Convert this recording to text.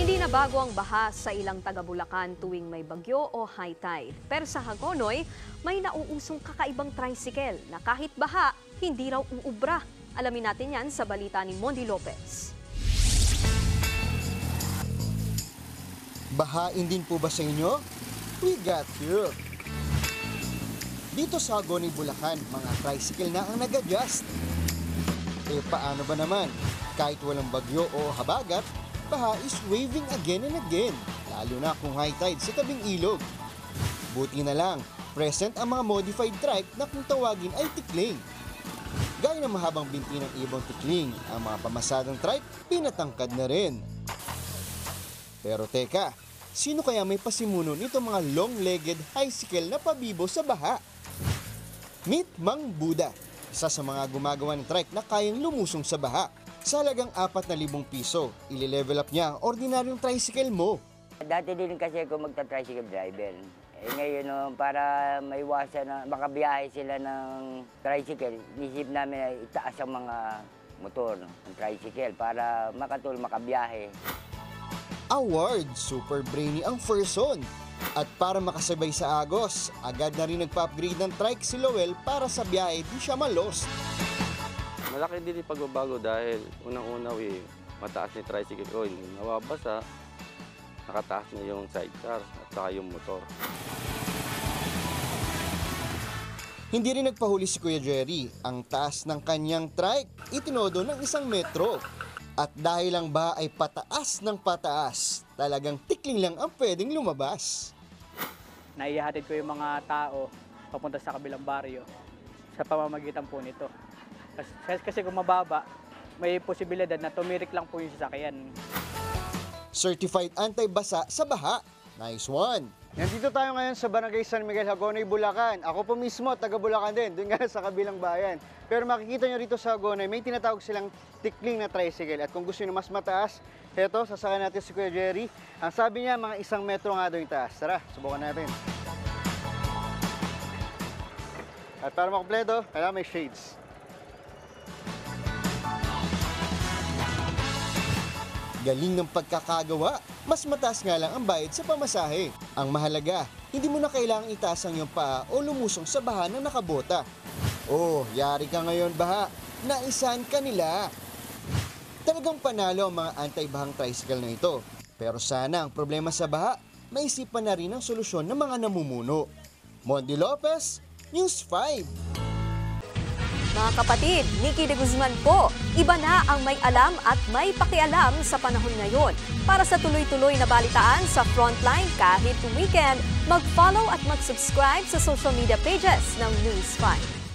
Hindi na bago ang baha sa ilang taga-Bulacan tuwing may bagyo o high tide. Pero sa Hagonoy, may nauusong kakaibang tricycle na kahit baha, hindi raw uubra. Alamin natin yan sa balita ni Mondi Lopez. Bahain din po ba sa inyo? We got you! Dito sa Hagonoy, Bulacan, mga tricycle na ang nag-adjust. Paano ba naman? Kahit walang bagyo o habagat, baha is waving again and again, lalo na kung high tide sa tabing ilog. Buti na lang, present ang mga modified trike na kung tawagin ay tikling. Gaya ng mahabang binti ng ibang tikling, ang mga pamasadang trike pinatangkad na rin. Pero teka, sino kaya may pasimuno nito mga long-legged bicycle na pabibo sa baha? Meet Mang Buda, isa sa mga gumagawa ng trike na kayang lumusong sa baha. Sa halagang 4,000 piso, ile-level up niya ang ordinaryong tricycle mo. Dati din kasi ako magta-tricycle driver. Ngayon, para maiwasan na makabiyahe sila ng tricycle, isip namin na itaas ang mga motor ng tricycle para makatulong makabiyahe. Award, super brainy ang person. At para makasabay sa agos, agad na rin nagpa-upgrade ng trike si Lowell para sa biyahe di siya malos. Malaki din yung pagbabago dahil unang-una mataas na yung tricycle ko, hindi nawabasa, nakataas na yung sidecar at saka yung motor. Hindi rin nagpahuli si Kuya Jerry. Ang taas ng kanyang trike, itinodo ng 1 metro. At dahil ang baha ay pataas ng pataas, talagang tikling lang ang pwedeng lumabas. Naihatid ko yung mga tao papunta sa kabilang baryo sa pamamagitan po nito. Kasi kung mababa, may posibilidad na tumirik lang po yung sasakyan. Certified anti-basa sa baha. Nice one! Nandito tayo ngayon sa Barangay San Miguel, Hagonoy, Bulacan. Ako po mismo, taga Bulacan din, doon nga sa kabilang bayan. Pero makikita nyo rito sa Hagonoy, may tinatawag silang tikling na tricycle. At kung gusto nyo mas mataas, heto, sasakyan natin si Kuya Jerry. Ang sabi niya, mga 1 metro nga daw yung taas. Tara, subukan natin. At para makumpleto, kailangan may shades. Galing ng pagkakagawa, mas mataas nga lang ang bayad sa pamasahe. Ang mahalaga, hindi mo na kailangang itaas ang iyong paa o lumusong sa baha ng nakabota. Oh, yari ka ngayon baha, naisahan ka nila. Talagang panalo ang mga anti-bahang tricycle na ito. Pero sana ang problema sa baha, maisipan na rin ang solusyon ng mga namumuno. Mondi Lopez, News 5. Mga kapatid, Nikki de Guzman po. Iba na ang may alam at may pakialam sa panahon ngayon. Para sa tuloy-tuloy na balitaan sa Frontline kahit weekend, mag-follow at mag-subscribe sa social media pages ng News 5.